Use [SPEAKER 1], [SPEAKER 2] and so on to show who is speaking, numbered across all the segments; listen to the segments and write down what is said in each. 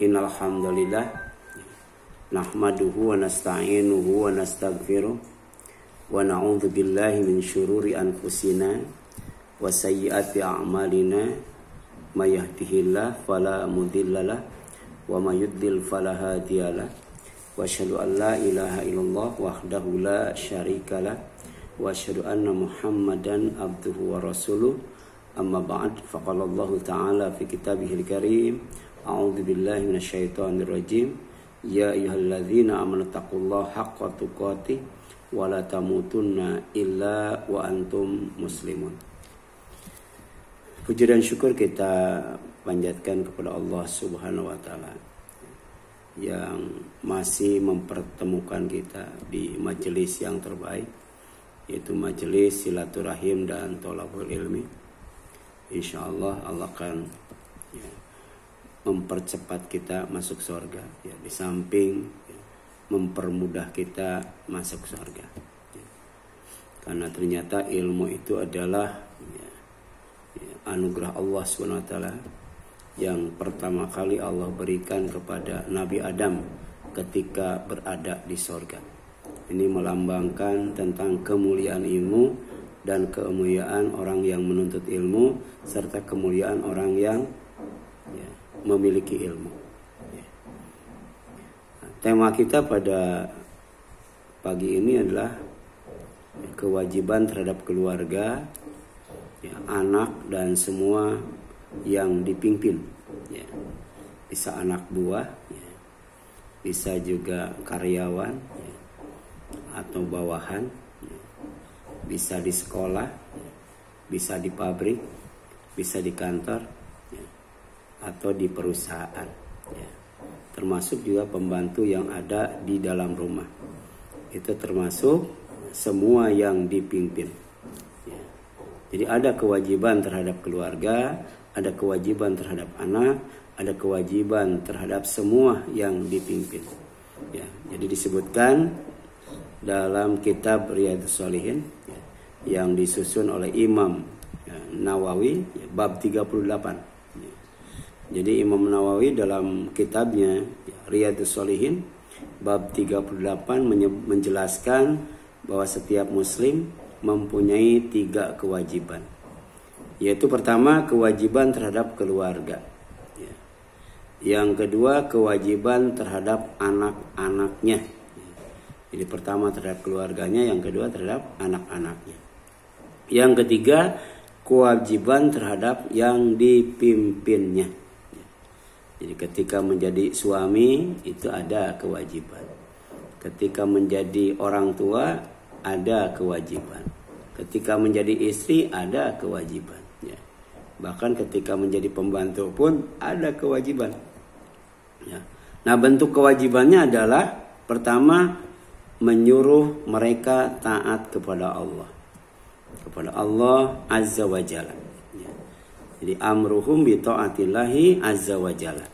[SPEAKER 1] Innal hamdalillah nahmaduhu wa nasta'inuhu wa nastaghfiruh wa na'udzu billahi min syururi anfusina wa sayyiati a'malina may yahdihillahu fala mudhillalah wa may yudlil fala hadiyalah wa asyhadu an la ilaha illallah wahdahu la syarikalah wa asyhadu anna Muhammadan abduhu wa rasuluh. Amma ba'd, faqala Allah ta'ala fi kitabihil karim, a'udzu billahi minasyaitonir rajim, ya ayyuhalladzina amanu taqullaha haqqa tuqatih wa la tamutunna illa wa antum muslimun. Puji dan syukur kita panjatkan kepada Allah Subhanahu wa taala yang masih mempertemukan kita di majelis yang terbaik, yaitu majelis silaturahim dan thalabul ilmi. Insyaallah Allah akan mempercepat kita masuk surga, di samping mempermudah kita masuk surga, karena ternyata ilmu itu adalah anugerah Allah SWT yang pertama kali Allah berikan kepada Nabi Adam ketika berada di surga. Ini melambangkan tentang kemuliaan ilmu dan kemuliaan orang yang menuntut ilmu serta kemuliaan orang yang memiliki ilmu. Tema kita pada pagi ini adalah kewajiban terhadap keluarga, anak dan semua yang dipimpin. Bisa anak buah, bisa juga karyawan atau bawahan, bisa di sekolah, bisa di pabrik, bisa di kantor, atau di perusahaan, termasuk juga pembantu yang ada di dalam rumah. Itu termasuk semua yang dipimpin. Jadi ada kewajiban terhadap keluarga, ada kewajiban terhadap anak, ada kewajiban terhadap semua yang dipimpin. Jadi disebutkan dalam kitab Riyadhus Shalihin yang disusun oleh Imam Nawawi bab 38. Jadi Imam Nawawi dalam kitabnya Riyadhus Shalihin bab 38 menjelaskan bahwa setiap muslim mempunyai 3 kewajiban. Yaitu pertama, kewajiban terhadap keluarga. Yang kedua, kewajiban terhadap anak-anaknya. Jadi pertama terhadap keluarganya, yang kedua terhadap anak-anaknya. Yang ketiga, kewajiban terhadap yang dipimpinnya. Jadi ketika menjadi suami itu ada kewajiban. Ketika menjadi orang tua ada kewajiban. Ketika menjadi istri ada kewajiban. Bahkan ketika menjadi pembantu pun ada kewajiban. Nah, bentuk kewajibannya adalah pertama, menyuruh mereka taat kepada Allah. Kepada Allah Azza wa Jalla. Jadi amruhum bi ta'atillahi azza wa jalla.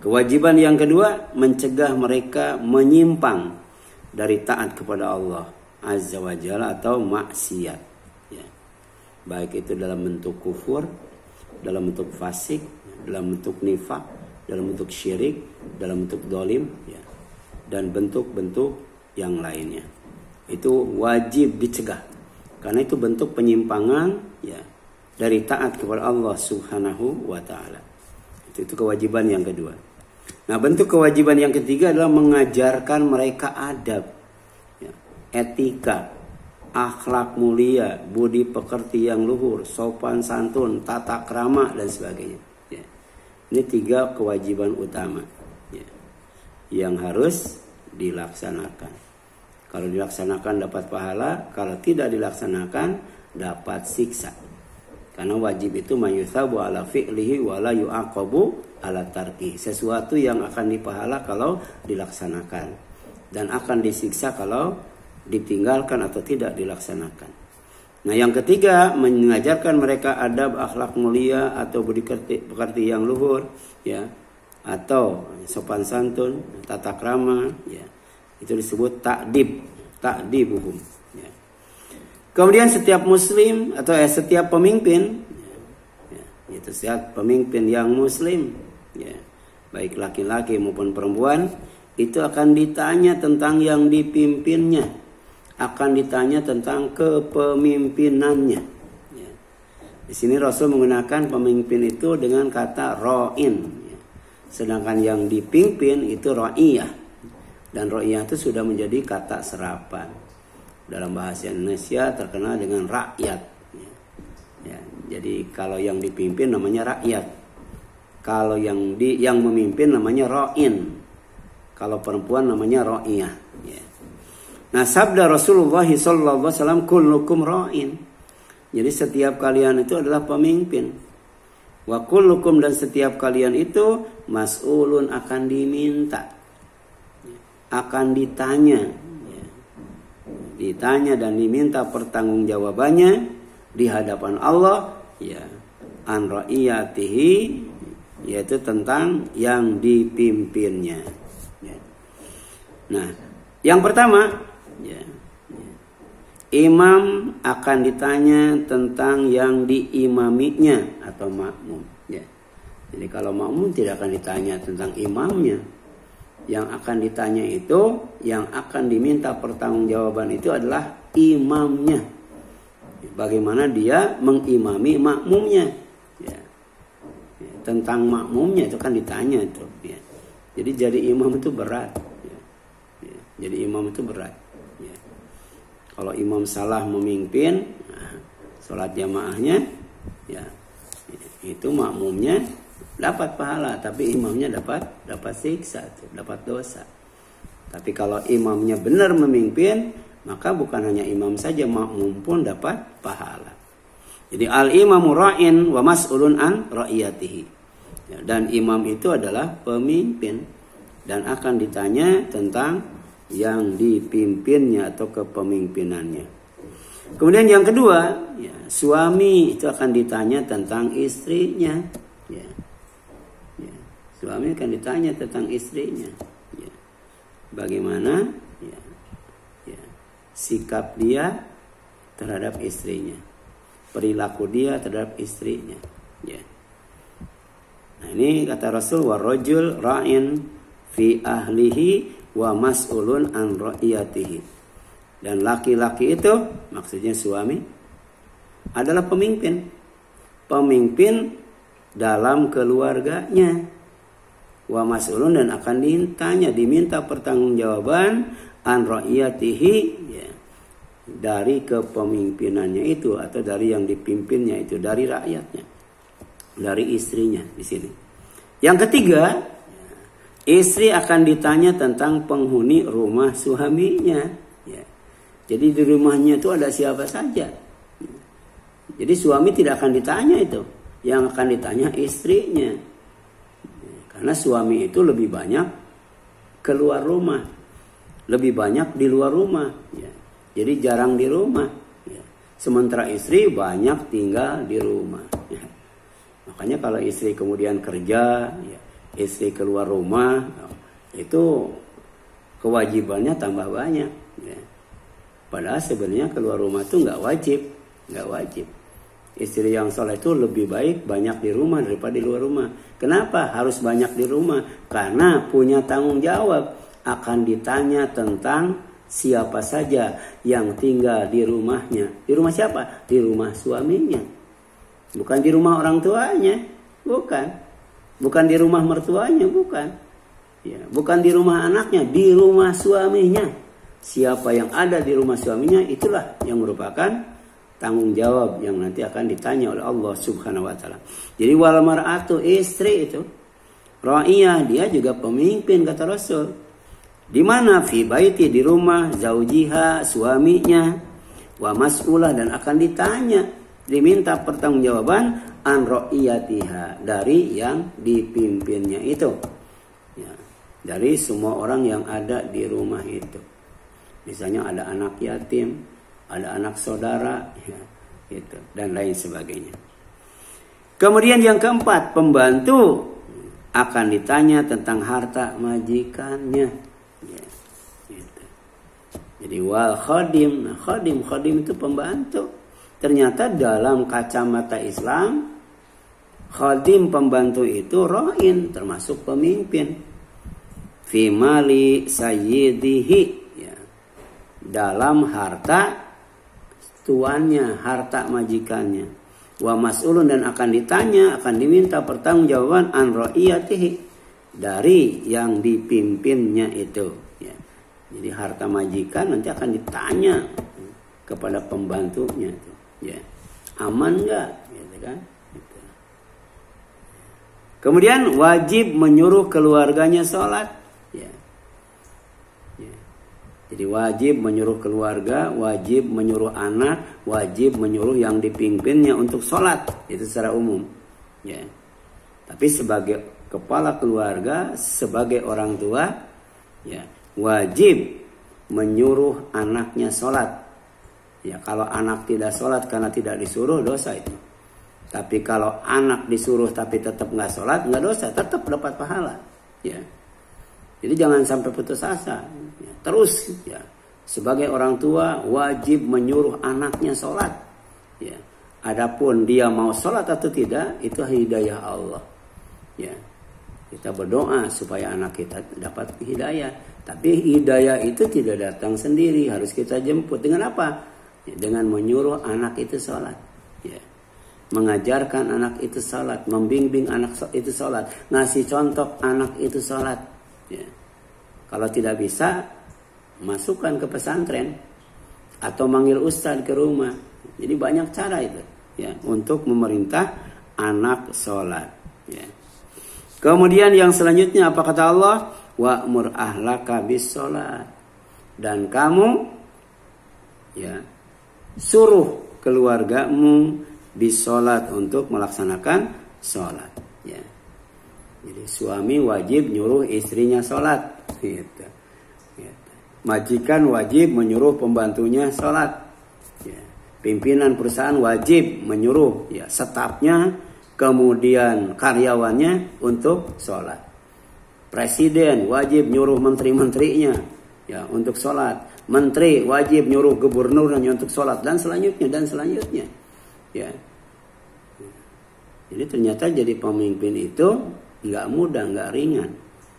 [SPEAKER 1] Kewajiban yang kedua, mencegah mereka menyimpang dari taat kepada Allah azza wa jalla atau maksiat. Baik itu dalam bentuk kufur, dalam bentuk fasik, dalam bentuk nifak, dalam bentuk syirik, dalam bentuk dolim, dan bentuk-bentuk yang lainnya. Itu wajib dicegah. Karena itu bentuk penyimpangan dari taat kepada Allah Subhanahu wa taala. Itu kewajiban yang kedua. Nah, bentuk kewajiban yang ketiga adalah mengajarkan mereka adab, etika, akhlak mulia, budi pekerti yang luhur, sopan santun, tata krama dan sebagainya. Ini 3 kewajiban utama yang harus dilaksanakan. Kalau dilaksanakan dapat pahala, kalau tidak dilaksanakan dapat siksa. Karena wajib itu mayutsabu ala fi'lihi wa la yu'aqabu ala tarki. Sesuatu yang akan dipahala kalau dilaksanakan dan akan disiksa kalau ditinggalkan atau tidak dilaksanakan. Nah, yang ketiga, mengajarkan mereka adab akhlak mulia atau budi pekerti yang luhur, atau sopan santun, tata krama, Itu disebut ta'dibuhum. Kemudian setiap muslim atau setiap pemimpin Itu setiap pemimpin yang muslim, ya, baik laki-laki maupun perempuan, itu akan ditanya tentang yang dipimpinnya, akan ditanya tentang kepemimpinannya. Ya. Di sini Rasul menggunakan pemimpin itu dengan kata ra'in, ya. Sedangkan yang dipimpin itu ra'iyah, dan ra'iyah itu sudah menjadi kata serapan. Dalam bahasa Indonesia terkenal dengan rakyat. Ya. Ya. Jadi kalau yang dipimpin namanya rakyat, kalau yang memimpin namanya ra'in, kalau perempuan namanya ra'iyah. Ya. Nah, sabda Rasulullah SAW, kullukum ra'in. Jadi setiap kalian itu adalah pemimpin. Wa kullukum, dan setiap kalian itu mas'ulun, akan diminta, akan ditanya. Ya. Ditanya dan diminta pertanggungjawabannya di hadapan Allah, ya, an ra'iyatihi, yaitu tentang yang dipimpinnya. Ya. Nah, yang pertama, ya, imam akan ditanya tentang yang diimaminya atau makmum. Ya. Jadi kalau makmum tidak akan ditanya tentang imamnya. Yang akan ditanya itu, yang akan diminta pertanggungjawaban itu adalah imamnya. Bagaimana dia mengimami makmumnya. Ya. Ya, tentang makmumnya itu kan ditanya itu. Ya. Jadi jadi imam itu berat. Ya. Ya. Jadi imam itu berat. Ya. Kalau imam salah memimpin, nah, sholat jamaahnya, ya, itu makmumnya dapat pahala, tapi imamnya dapat siksa, dapat dosa. Tapi kalau imamnya benar memimpin, maka bukan hanya imam saja, makmum pun dapat pahala. Jadi al-imamu ra'in wa mas'ulun an ra'iyatihi. Ya, dan imam itu adalah pemimpin dan akan ditanya tentang yang dipimpinnya atau kepemimpinannya. Kemudian yang kedua, ya, suami itu akan ditanya tentang istrinya. Ya. Ya, suami akan ditanya tentang istrinya. Ya. Bagaimana sikap dia terhadap istrinya, perilaku dia terhadap istrinya. Ya. Nah, ini kata Rasul, warajul ra'in fi ahlihi wa mas'ulun an ra'iyatihi. Dan laki-laki itu, maksudnya suami, adalah pemimpin. Pemimpin dalam keluarganya. Wa mas'ulun, dan akan ditanya, diminta pertanggungjawaban an ra'iyatihi, ya, dari kepemimpinannya itu atau dari yang dipimpinnya itu, dari rakyatnya, dari istrinya di sini. Yang ketiga, istri akan ditanya tentang penghuni rumah suaminya. Ya. Jadi di rumahnya itu ada siapa saja. Jadi suami tidak akan ditanya itu, yang akan ditanya istrinya. Karena suami itu lebih banyak keluar rumah, lebih banyak di luar rumah, ya. Jadi jarang di rumah, ya. Sementara istri banyak tinggal di rumah, ya. Makanya kalau istri kemudian kerja, ya, istri keluar rumah, itu kewajibannya tambah banyak, ya. Padahal sebenarnya keluar rumah itu nggak wajib. Istri yang soleh itu lebih baik banyak di rumah daripada di luar rumah. Kenapa harus banyak di rumah? Karena punya tanggung jawab. Akan ditanya tentang siapa saja yang tinggal di rumahnya. Di rumah siapa? Di rumah suaminya. Bukan di rumah orang tuanya. Bukan. Bukan di rumah mertuanya. Bukan. Ya, bukan di rumah anaknya. Di rumah suaminya. Siapa yang ada di rumah suaminya, itulah yang merupakan tanggung jawab yang nanti akan ditanya oleh Allah Subhanahu wa ta'ala. Jadi wal mar'atu, istri itu ra'iyah, dia juga pemimpin kata Rasul. Di mana? Fi baiti, di rumah, zaujiha, suaminya, wa mas'ulah, dan akan ditanya, diminta pertanggungjawaban an ra'iyatiha, dari yang dipimpinnya itu. Ya, dari semua orang yang ada di rumah itu. Misalnya ada anak yatim, ada anak saudara, ya, gitu, dan lain sebagainya. Kemudian yang keempat, pembantu akan ditanya tentang harta majikannya. Ya, gitu. Jadi wal khadim, nah khadim itu pembantu. Ternyata dalam kacamata Islam, Khadim pembantu itu ra'in, termasuk pemimpin. Fi mali sayyidihi, ya, dalam harta tuannya, harta majikannya. Wa mas'ulun, dan akan ditanya, akan diminta pertanggungjawaban an ra'iyatihi, dari yang dipimpinnya itu, ya. Jadi harta majikan nanti akan ditanya kepada pembantunya itu, ya. Aman enggak, gitu kan? Gitu. Kemudian wajib menyuruh keluarganya sholat, ya. Ya. Jadi wajib menyuruh keluarga, wajib menyuruh anak, wajib menyuruh yang dipimpinnya untuk sholat, itu secara umum, ya. Tapi sebagai kepala keluarga, sebagai orang tua, ya, wajib menyuruh anaknya sholat. Ya, kalau anak tidak sholat karena tidak disuruh, dosa itu. Tapi kalau anak disuruh tapi tetap nggak sholat, nggak dosa, tetap dapat pahala. Ya. Jadi jangan sampai putus asa. Ya, terus, ya, sebagai orang tua wajib menyuruh anaknya sholat. Ya. Adapun dia mau sholat atau tidak, itu hidayah Allah. Ya. Kita berdoa supaya anak kita dapat hidayah. Tapi hidayah itu tidak datang sendiri, harus kita jemput. Dengan apa? Ya, dengan menyuruh anak itu sholat, ya. Mengajarkan anak itu sholat, membimbing anak itu sholat, ngasih contoh anak itu sholat, ya. Kalau tidak bisa, masukkan ke pesantren atau manggil ustadz ke rumah. Jadi banyak cara itu, ya, untuk memerintah anak sholat, ya. Kemudian yang selanjutnya apa kata Allah? Wa'mur ahlaka bis sholat, dan kamu, ya, suruh keluargamu bisolat, untuk melaksanakan sholat, ya. Jadi suami wajib nyuruh istrinya sholat, gitu. Gitu. Majikan wajib menyuruh pembantunya sholat, ya. Pimpinan perusahaan wajib menyuruh, ya, stafnya, kemudian karyawannya untuk sholat. Presiden wajib nyuruh menteri-menterinya, ya, untuk sholat. Menteri wajib nyuruh gubernurnya untuk sholat, dan selanjutnya, ya. Jadi ternyata jadi pemimpin itu nggak mudah, nggak ringan,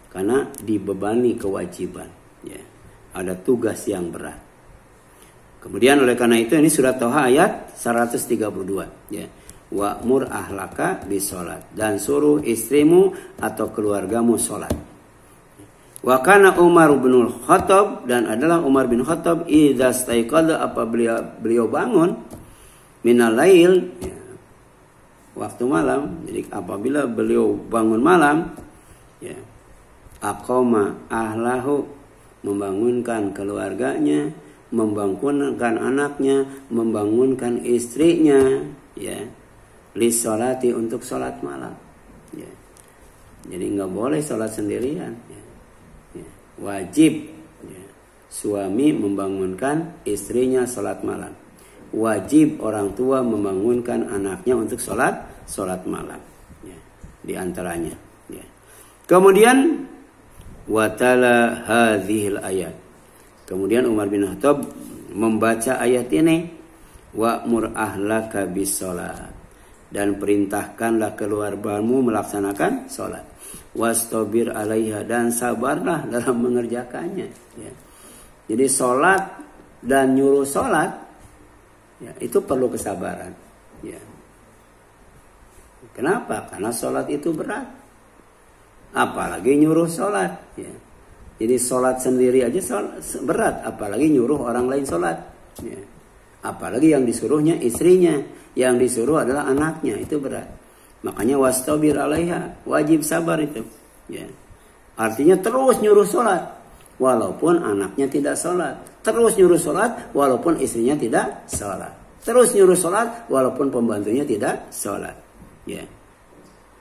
[SPEAKER 1] karena dibebani kewajiban, ya. Ada tugas yang berat. Kemudian oleh karena itu ini surat Thaha ayat 132, ya. Wa'mur ahlaka bisolat, dan suruh istrimu atau keluargamu sholat. Wa kana Umar bin Khattab, dan adalah Umar bin Khattab, idza staiqadha, apa beliau bangun minal lail, ya, waktu malam. Jadi apabila beliau bangun malam, ya, aqama ahlahu, membangunkan keluarganya, membangunkan anaknya, membangunkan istrinya, ya, lissolati, untuk sholat malam, ya. Jadi nggak boleh sholat sendirian, ya. Wajib, ya, suami membangunkan istrinya sholat malam. Wajib orang tua membangunkan anaknya untuk sholat malam, ya, di antaranya, ya. Kemudian watala hadhil ayat. Kemudian Umar bin Khattab membaca ayat ini, wa'mur ahlaka bis sholat, dan perintahkanlah keluargamu melaksanakan sholat. Wastabir alaiha, dan sabarlah dalam mengerjakannya, ya. Jadi sholat dan nyuruh sholat, ya, itu perlu kesabaran, ya. Kenapa? Karena sholat itu berat, apalagi nyuruh sholat, ya. Jadi sholat sendiri aja berat, apalagi nyuruh orang lain sholat, ya. Apalagi yang disuruhnya istrinya, yang disuruh adalah anaknya, itu berat. Makanya wastabir alaiha, wajib sabar itu, ya. Artinya terus nyuruh sholat walaupun anaknya tidak sholat, terus nyuruh sholat walaupun istrinya tidak sholat, terus nyuruh sholat walaupun pembantunya tidak sholat, ya.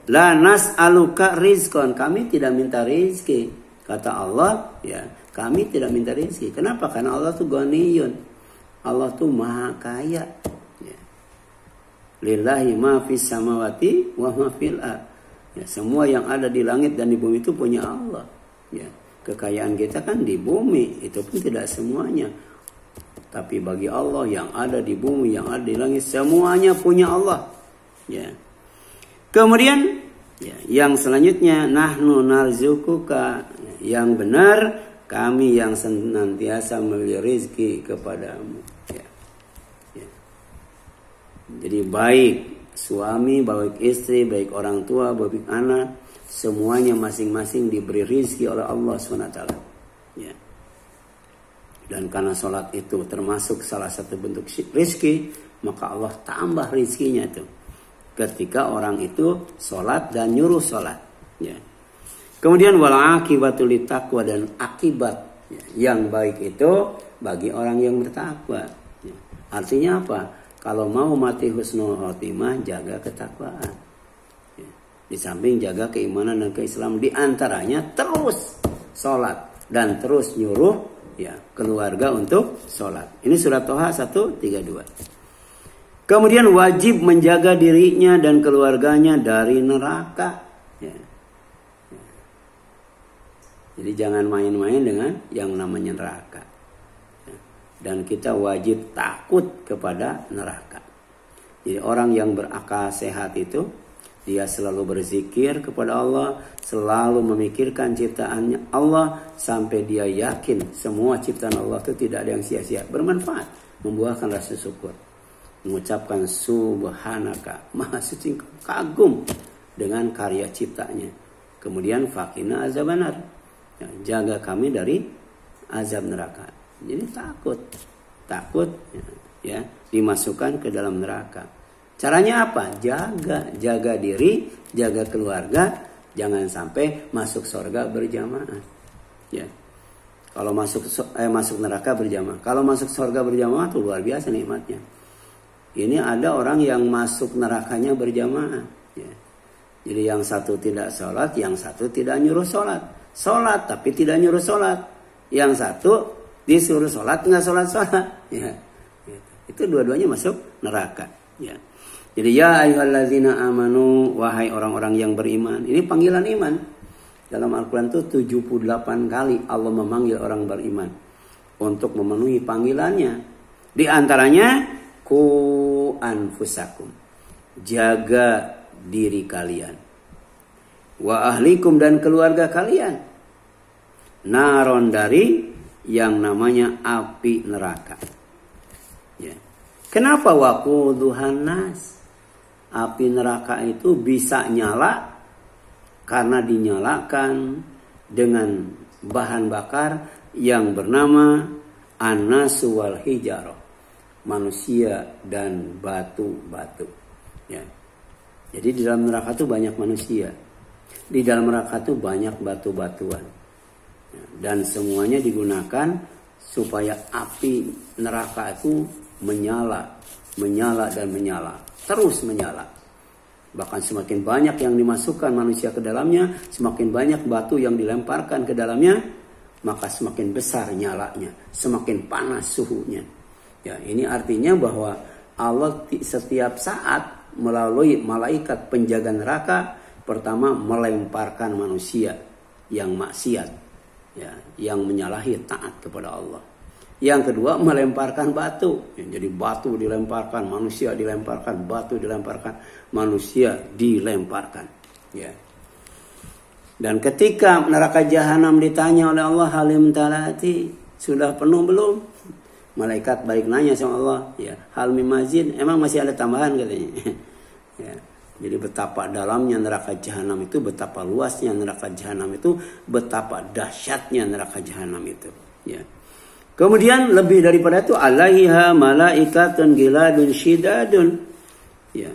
[SPEAKER 1] La nas'aluka rizqan, kami tidak minta rizki, kata Allah, ya. Kami tidak minta rizki. Kenapa? Karena Allah tuh ghaniyun, Allah tuh maha kaya. Lillahi ma fis samawati wa ma fil ard. Ya, semua yang ada di langit dan di bumi itu punya Allah. Ya, kekayaan kita kan di bumi, itu pun tidak semuanya. Tapi bagi Allah yang ada di bumi, yang ada di langit, semuanya punya Allah. Ya. Kemudian ya, yang selanjutnya nahnu narzukuka, yang benar kami yang senantiasa memberi rezeki kepadamu. Ya. Ya. Jadi baik suami, baik istri, baik orang tua, baik anak, semuanya masing-masing diberi rezeki oleh Allah SWT. Ya. Dan karena sholat itu termasuk salah satu bentuk rezeki, maka Allah tambah rezekinya itu ketika orang itu sholat dan nyuruh sholat. Ya. Kemudian wal akibatu littaqwa, dan akibat ya, yang baik itu bagi orang yang bertakwa. Ya. Artinya apa? Kalau mau mati husnul khotimah, jaga ketakwaan. Ya. Di samping jaga keimanan dan keislaman, di antaranya terus sholat dan terus nyuruh ya keluarga untuk sholat. Ini surat Toha 132. Kemudian wajib menjaga dirinya dan keluarganya dari neraka. Ya. Ya. Jadi jangan main-main dengan yang namanya neraka. Ya. Dan kita wajib takut kepada neraka. Jadi orang yang berakal sehat itu, dia selalu berzikir kepada Allah, selalu memikirkan ciptaannya Allah, sampai dia yakin semua ciptaan Allah itu tidak ada yang sia-sia, bermanfaat, membuahkan rasa syukur. Mengucapkan subhanaka, maha suci, kagum dengan karya ciptanya. Kemudian fakina azabannar, ya, jaga kami dari azab neraka. Jadi takut ya dimasukkan ke dalam neraka. Caranya apa? Jaga diri, jaga keluarga, jangan sampai masuk surga berjamaah. Ya. Kalau masuk neraka berjamaah, kalau masuk surga berjamaah itu luar biasa nikmatnya. Ini ada orang yang masuk nerakanya berjamaah. Ya. Jadi yang satu tidak sholat, yang satu tidak nyuruh sholat. Sholat tapi tidak nyuruh sholat. Yang satu disuruh sholat, nggak sholat. Ya. Itu dua-duanya masuk neraka. Ya. Jadi ya ayyuhallazina amanu, wahai orang-orang yang beriman. Ini panggilan iman. Dalam Al-Quran itu 78 kali Allah memanggil orang beriman untuk memenuhi panggilannya. Di antaranya ku anfusakum, jaga diri kalian, wa ahlikum, dan keluarga kalian, naron, dari yang namanya api neraka. Ya. Kenapa waquduhan nas? Api neraka itu bisa nyala karena dinyalakan dengan bahan bakar yang bernama an-nasu wal hijarah, manusia dan batu-batu. Ya. Jadi di dalam neraka itu banyak manusia, di dalam neraka itu banyak batu-batuan, ya. Dan semuanya digunakan supaya api neraka itu menyala dan menyala, terus menyala. Bahkan semakin banyak yang dimasukkan manusia ke dalamnya, semakin banyak batu yang dilemparkan ke dalamnya, maka semakin besar nyalanya, semakin panas suhunya. Ya, ini artinya bahwa Allah setiap saat melalui malaikat penjaga neraka, pertama melemparkan manusia yang maksiat, ya, yang menyalahi taat kepada Allah. Yang kedua melemparkan batu, ya, jadi batu dilemparkan, manusia dilemparkan, batu dilemparkan, manusia dilemparkan. Ya. Dan ketika neraka jahanam ditanya oleh Allah, halim talati, sudah penuh belum? Malaikat balik nanya sama Allah, ya, hal mimazin, emang masih ada tambahan katanya. Ya, jadi betapa dalamnya neraka jahanam itu, betapa luasnya neraka jahanam itu, betapa dahsyatnya neraka jahanam itu. Ya. Kemudian lebih daripada itu, alaiha malaikatun giladun syidadun. Ya,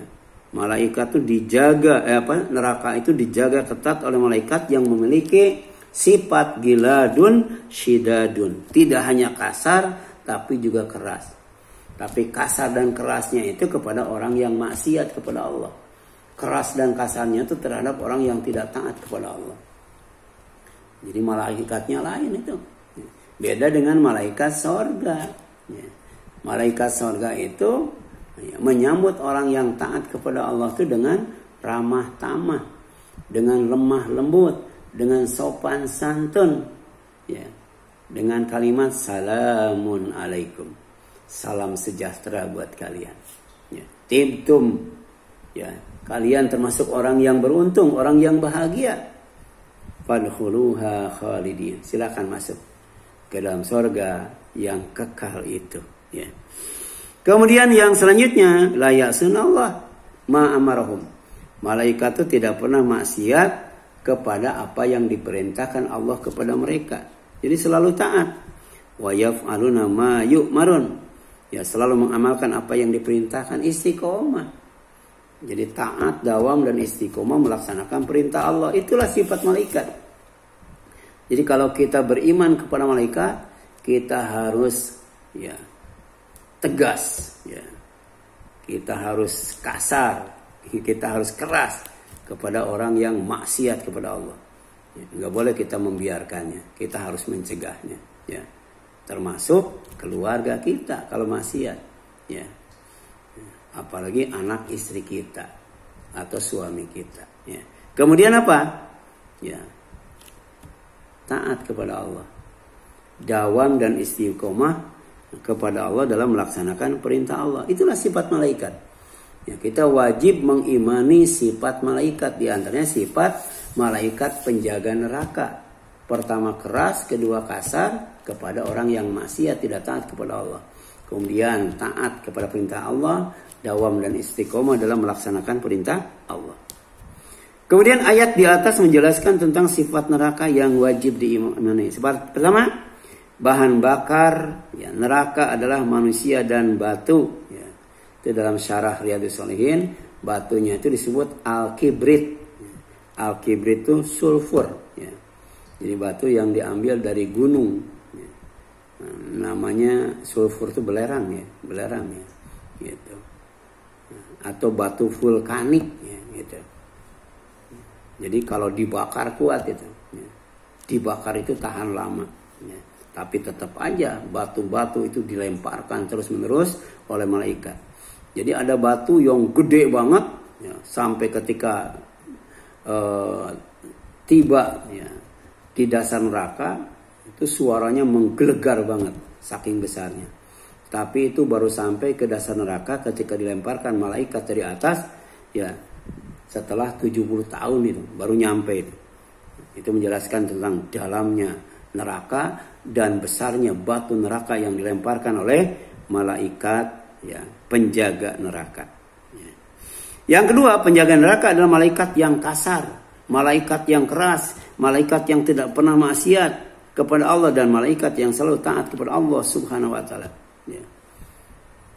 [SPEAKER 1] malaikat itu dijaga, neraka itu dijaga ketat oleh malaikat yang memiliki sifat giladun syidadun. Tidak hanya kasar, tapi juga keras. Tapi kasar dan kerasnya itu kepada orang yang maksiat kepada Allah. Keras dan kasarnya itu terhadap orang yang tidak taat kepada Allah. Jadi malaikatnya lain itu. Beda dengan malaikat sorga. Malaikat sorga itu menyambut orang yang taat kepada Allah itu dengan ramah tamah, dengan lemah lembut, dengan sopan santun. Ya. Dengan kalimat salamun alaikum, salam sejahtera buat kalian. Ya. Tibtum, ya, Kalian termasuk orang yang beruntung, orang yang bahagia. Fadkhuluha khalidin. Silakan masuk ke dalam surga yang kekal itu. Ya. Kemudian yang selanjutnya, la ya'sunallah ma amarahum. Malaikat itu tidak pernah maksiat kepada apa yang diperintahkan Allah kepada mereka. Jadi selalu taat. Wa yaf'aluna ma yu'marun. Ya, selalu mengamalkan apa yang diperintahkan, istiqomah. Jadi taat, dawam dan istiqomah melaksanakan perintah Allah. Itulah sifat malaikat. Jadi kalau kita beriman kepada malaikat, kita harus ya tegas, ya. Kita harus kasar, kita harus keras kepada orang yang maksiat kepada Allah. Ya, nggak boleh kita membiarkannya, kita harus mencegahnya. Ya. Termasuk keluarga kita kalau maksiat, ya. Apalagi anak istri kita atau suami kita. Ya. Kemudian apa? Ya, taat kepada Allah, dawam dan istiqomah kepada Allah dalam melaksanakan perintah Allah. Itulah sifat malaikat. Ya, kita wajib mengimani sifat malaikat. Di antaranya sifat malaikat penjaga neraka. Pertama keras, kedua kasar kepada orang yang maksiat, tidak taat kepada Allah. Kemudian taat kepada perintah Allah, dawam dan istiqomah dalam melaksanakan perintah Allah. Kemudian ayat di atas menjelaskan tentang sifat neraka yang wajib diimani. Sifat pertama, bahan bakar ya, neraka adalah manusia dan batu. Ya. Itu dalam syarah Riyadhus Shalihin, batunya itu disebut al-kibrit. Al-kibrit itu sulfur. Ya. Jadi batu yang diambil dari gunung. Ya. Nah, namanya sulfur itu belerang ya, belerang ya, gitu. Atau batu vulkanik ya, gitu. Jadi kalau dibakar kuat itu, ya. Dibakar itu tahan lama. Ya. Tapi tetap aja batu-batu itu dilemparkan terus-menerus oleh malaikat. Jadi ada batu yang gede banget, ya, sampai ketika tiba ya, di dasar neraka, itu suaranya menggelegar banget, saking besarnya. Tapi itu baru sampai ke dasar neraka ketika dilemparkan malaikat dari atas, ya. Setelah 70 tahun itu baru nyampe itu. Itu menjelaskan tentang dalamnya neraka dan besarnya batu neraka yang dilemparkan oleh malaikat ya, penjaga neraka. Ya. Yang kedua, penjaga neraka adalah malaikat yang kasar, malaikat yang keras, malaikat yang tidak pernah maksiat kepada Allah dan malaikat yang selalu taat kepada Allah Subhanahu wa taala. Ya.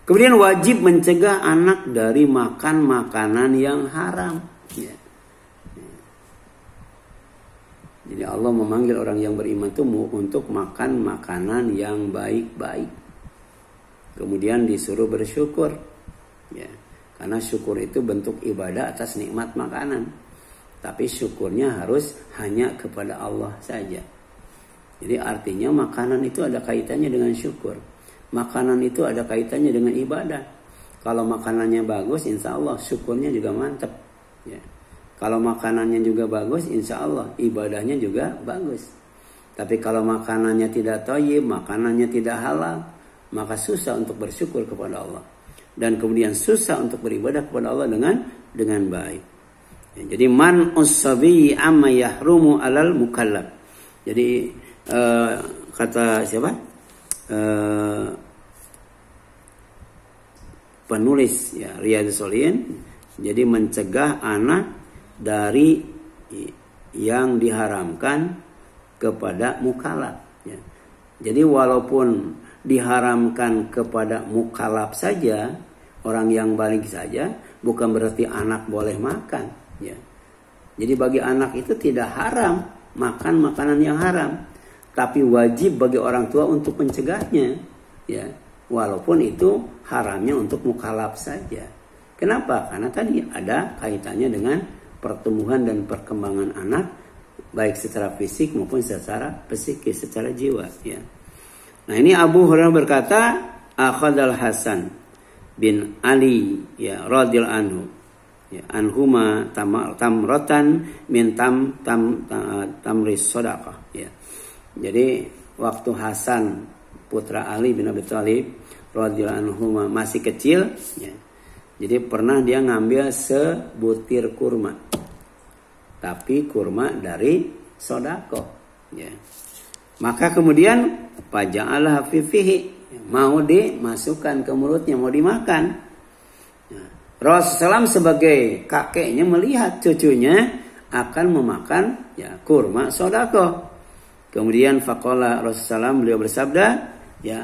[SPEAKER 1] Kemudian wajib mencegah anak dari makan makanan yang haram. Ya. Jadi Allah memanggil orang yang beriman itu untuk makan makanan yang baik-baik. Kemudian disuruh bersyukur. Ya. Karena syukur itu bentuk ibadah atas nikmat makanan. Tapi syukurnya harus hanya kepada Allah saja. Jadi artinya makanan itu ada kaitannya dengan syukur. Makanan itu ada kaitannya dengan ibadah. Kalau makanannya bagus, insya Allah syukurnya juga mantap. Ya. Kalau makanannya juga bagus, insya Allah ibadahnya juga bagus. Tapi kalau makanannya tidak thayyib, makanannya tidak halal, maka susah untuk bersyukur kepada Allah. Dan kemudian susah untuk beribadah kepada Allah dengan baik. Ya, jadi man usabi amma yahrumu alal mukallaf. Jadi kata siapa? Penulis ya Riyadhus Shalihin, jadi mencegah anak dari yang diharamkan kepada mukallaf ya. Jadi walaupun diharamkan kepada mukallaf saja, orang yang baligh saja, bukan berarti anak boleh makan ya. Jadi bagi anak itu tidak haram makan makanan yang haram, tapi wajib bagi orang tua untuk mencegahnya ya. Walaupun itu haramnya untuk mukallaf saja. Kenapa? Karena tadi ada kaitannya dengan pertumbuhan dan perkembangan anak, baik secara fisik maupun secara psikis, secara jiwa. Ya. Nah ini Abu Hurairah berkata, akhadal Hasan bin Ali ya radhiyallahu anhu ya anhuma tamratan min tamris shadaqah ya. Jadi waktu Hasan putra Ali bin Abi Thalib radhiyallahu anhu masih kecil ya. Jadi pernah dia ngambil sebutir kurma, tapi kurma dari sodako. Ya. Maka kemudian faja'alah fi fihi, mau dimasukkan ke mulutnya, mau dimakan. Ya. Rasulullah sebagai kakeknya melihat cucunya akan memakan ya kurma sodako. Kemudian faqala Rasulullah, beliau bersabda, ya,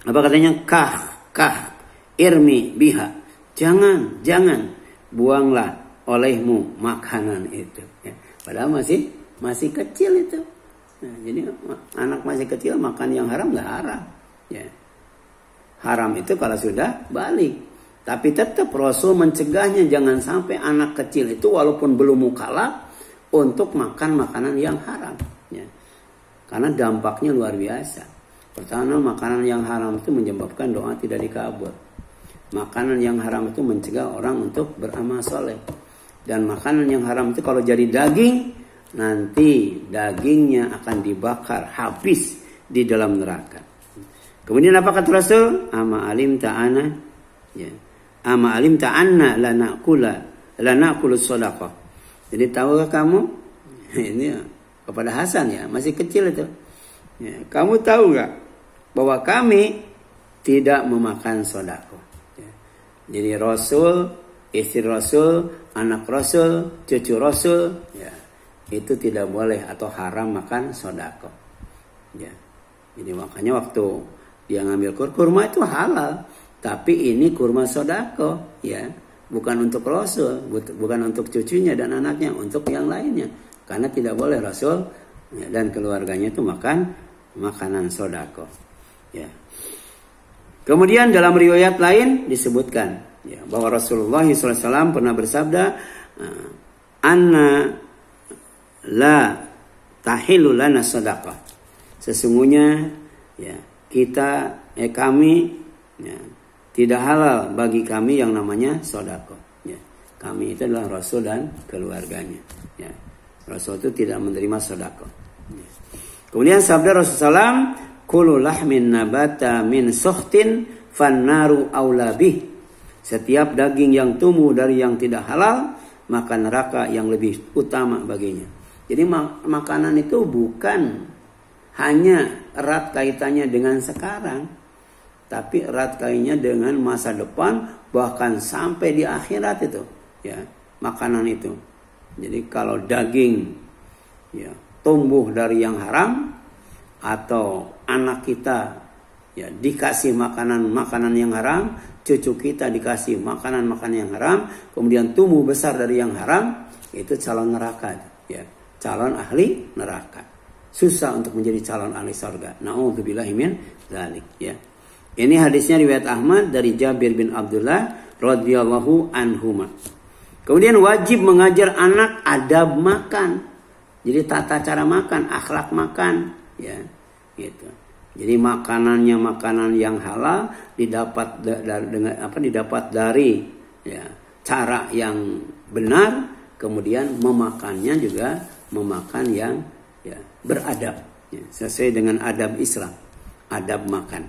[SPEAKER 1] apa katanya? Kah irmi biha, jangan buanglah olehmu makanan itu. Ya. Padahal masih kecil itu. Nah, jadi anak masih kecil makan yang haram nggak haram. Ya. Haram itu kalau sudah balik. Tapi tetap Rasul mencegahnya jangan sampai anak kecil itu walaupun belum mukallaf untuk makan makanan yang haram. Ya. Karena dampaknya luar biasa. Pertama, makanan yang haram itu menyebabkan doa tidak dikabul. Makanan yang haram itu mencegah orang untuk beramal soleh. Dan makanan yang haram itu kalau jadi daging, nanti dagingnya akan dibakar habis di dalam neraka. Kemudian apa kata Rasul? Ama alim ta'ana, ya. Ama alim ta'anna lanakulu sodaqah. Jadi tahukah kamu? Ini kepada Hasan ya, masih kecil itu. Ya, kamu tahu nggak bahwa kami tidak memakan sodaqah? Ya. Jadi Rasul, istri Rasul, anak Rasul, cucu Rasul, ya, itu tidak boleh atau haram makan sodaqah. Ya. Jadi makanya waktu dia ngambil kurma itu halal. Tapi ini kurma sodako, ya, bukan untuk Rasul, bukan untuk cucunya dan anaknya, untuk yang lainnya. Karena tidak boleh Rasul ya, dan keluarganya itu makan makanan sodako. Ya. Kemudian dalam riwayat lain disebutkan ya, bahwa Rasulullah SAW pernah bersabda, Anna la tahilu lana sodako. Sesungguhnya ya, kami ya, tidak halal bagi kami yang namanya sodako. Ya. Kami itu adalah Rasul dan keluarganya. Ya. Rasul itu tidak menerima sodako. Ya. Kemudian sabda Rasulullah, Kulu lahmin nabata min suhtin fannaru aulabih. Setiap daging yang tumbuh dari yang tidak halal, maka neraka yang lebih utama baginya. Jadi makanan itu bukan hanya erat kaitannya dengan sekarang, tapi erat kaitannya dengan masa depan, bahkan sampai di akhirat itu, ya, makanan itu. Jadi kalau daging ya tumbuh dari yang haram, atau anak kita ya dikasih makanan yang haram, cucu kita dikasih makanan yang haram, kemudian tumbuh besar dari yang haram, itu calon neraka, ya, calon ahli neraka. Susah untuk menjadi calon ahli surga. Na'udzubillahi min dzalik, ya. Ini hadisnya riwayat Ahmad dari Jabir bin Abdullah radhiyallahu anhuma. Kemudian wajib mengajar anak adab makan. Jadi tata cara makan, akhlak makan, ya, gitu. Jadi makanan yang halal didapat dari ya, cara yang benar, kemudian memakannya juga memakan yang ya, beradab, ya, sesuai dengan adab Islam, adab makan.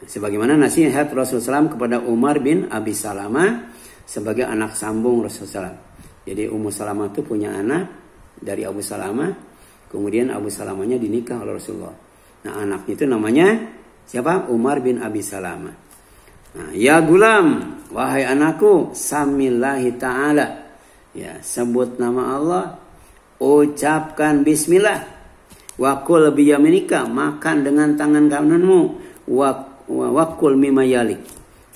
[SPEAKER 1] Sebagaimana nasihat Rasulullah SAW kepada Umar bin Abi Salamah sebagai anak sambung Rasulullah SAW. Jadi Ummu Salamah itu punya anak dari Abu Salamah, kemudian Abu Salamahnya dinikah oleh Rasulullah. Nah, anaknya itu namanya siapa? Umar bin Abi Salamah. Nah, ya gulam, wahai anakku, samillahi ta'ala. Ya, sebut nama Allah, ucapkan bismillah. Wa kul biyaminika, makan dengan tangan kananmu. Wakul mimma yalik,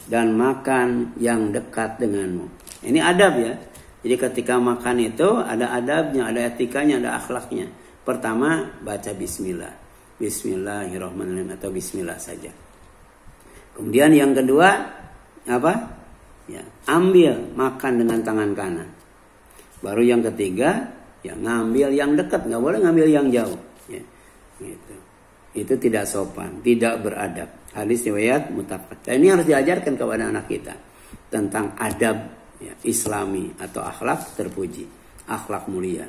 [SPEAKER 1] dan makan yang dekat denganmu. Ini adab ya. Jadi ketika makan itu ada adabnya, ada etikanya, ada akhlaknya. Pertama baca bismillah, bismillahirrahmanirrahim atau bismillah saja. Kemudian yang kedua apa? Ya, ambil makan dengan tangan kanan. Baru yang ketiga ya ngambil yang dekat, nggak boleh ngambil yang jauh. Ya, gitu. Itu tidak sopan, tidak beradab. Hadis riwayat muttafaq. Dan ini harus diajarkan kepada anak kita tentang adab ya, Islami atau akhlak terpuji, akhlak mulia.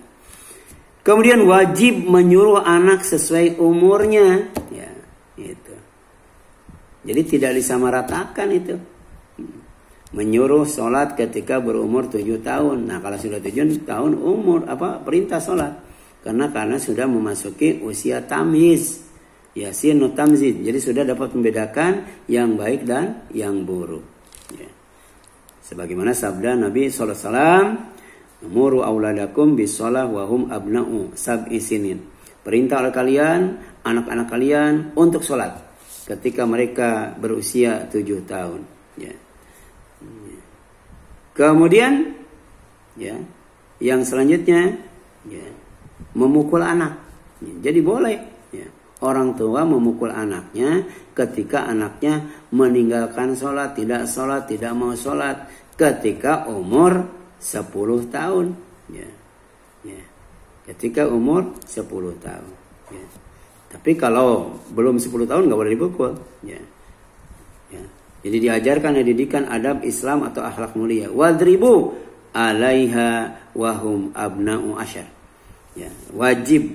[SPEAKER 1] Kemudian wajib menyuruh anak sesuai umurnya, ya, itu. Jadi tidak disamaratakan itu. menyuruh sholat ketika berumur 7 tahun. Nah, kalau sudah 7 tahun umur perintah sholat. Karena sudah memasuki usia tamyiz. Ya, sinu tamyiz. Jadi sudah dapat membedakan yang baik dan yang buruk. Ya. Sebagaimana sabda Nabi sallallahu alaihi wasallam, "Muru auladakum bis-shalah wa hum abna'u sab'i sinin." Perintah oleh kalian, anak-anak kalian untuk sholat ketika mereka berusia 7 tahun. Ya. Kemudian, ya, yang selanjutnya, ya, memukul anak. Ya, jadi boleh, ya, orang tua memukul anaknya ketika anaknya meninggalkan sholat, tidak mau sholat ketika umur 10 tahun. Ya. Ya. Ketika umur 10 tahun. Ya. Tapi kalau belum 10 tahun nggak boleh dipukul. Ya. Ya. Jadi diajarkan didikan adab Islam atau akhlak mulia. Wadribu alaiha wahum abna'u asyar. Ya. Wajib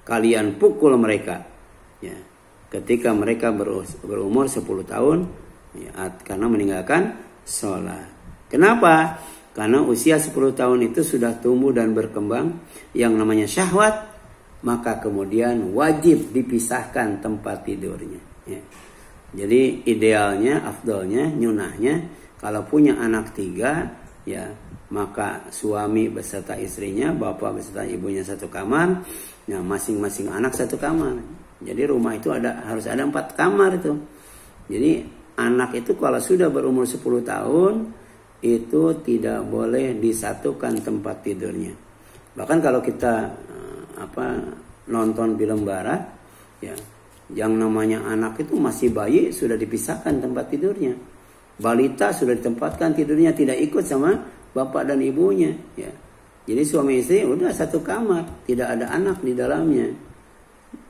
[SPEAKER 1] kalian pukul mereka. Ya. Ketika mereka berumur 10 tahun. Ya, karena meninggalkan sholat. Kenapa? Karena usia 10 tahun itu sudah tumbuh dan berkembang yang namanya syahwat. Maka kemudian wajib dipisahkan tempat tidurnya. Ya. Jadi idealnya, afdolnya, nyunahnya kalau punya anak 3, ya maka suami beserta istrinya, bapak beserta ibunya satu kamar, nah masing-masing anak satu kamar. Jadi rumah itu harus ada 4 kamar itu. Jadi anak itu kalau sudah berumur 10 tahun itu tidak boleh disatukan tempat tidurnya. Bahkan kalau kita nonton film barat, ya, yang namanya anak itu masih bayi sudah dipisahkan tempat tidurnya. Balita sudah ditempatkan tidurnya tidak ikut sama bapak dan ibunya. Ya. Jadi suami istri udah satu kamar, tidak ada anak di dalamnya.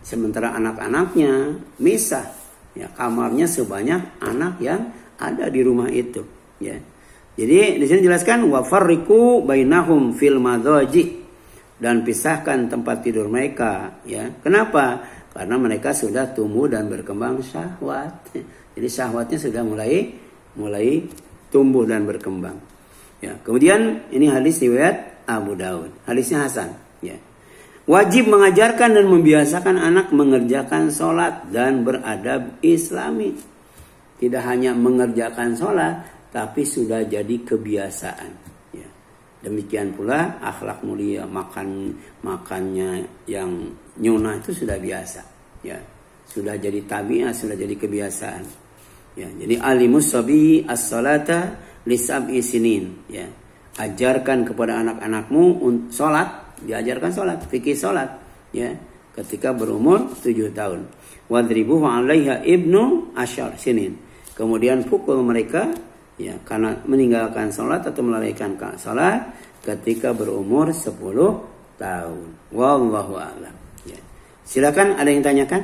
[SPEAKER 1] Sementara anak-anaknya misah, ya, kamarnya sebanyak anak yang ada di rumah itu. Ya. Jadi di sini jelaskan wa farriqu bainahum fil madhaji, dan pisahkan tempat tidur mereka. Ya. Kenapa? Karena mereka sudah tumbuh dan berkembang syahwat. Jadi syahwatnya sudah mulai tumbuh dan berkembang. Ya. Kemudian ini hadis riwayat Abu Daud. Hadisnya hasan. Ya. Wajib mengajarkan dan membiasakan anak mengerjakan sholat dan beradab islami. Tidak hanya mengerjakan sholat, tapi sudah jadi kebiasaan. Demikian pula akhlak mulia, makannya yang nyunah itu sudah biasa, ya, sudah jadi tabiat, sudah jadi kebiasaan, ya. Jadi alimus sabi as-salata lisab'i sinin, ya, ajarkan kepada anak-anakmu sholat, diajarkan sholat, fikih sholat, ya, ketika berumur 7 tahun. Wadribuhu 'alaiha ibnu asyar sinin, kemudian pukul mereka, ya, karena meninggalkan sholat atau melalaikan sholat ketika berumur 10 tahun. Wallahu a'lam. Ya. Silakan, ada yang tanyakan?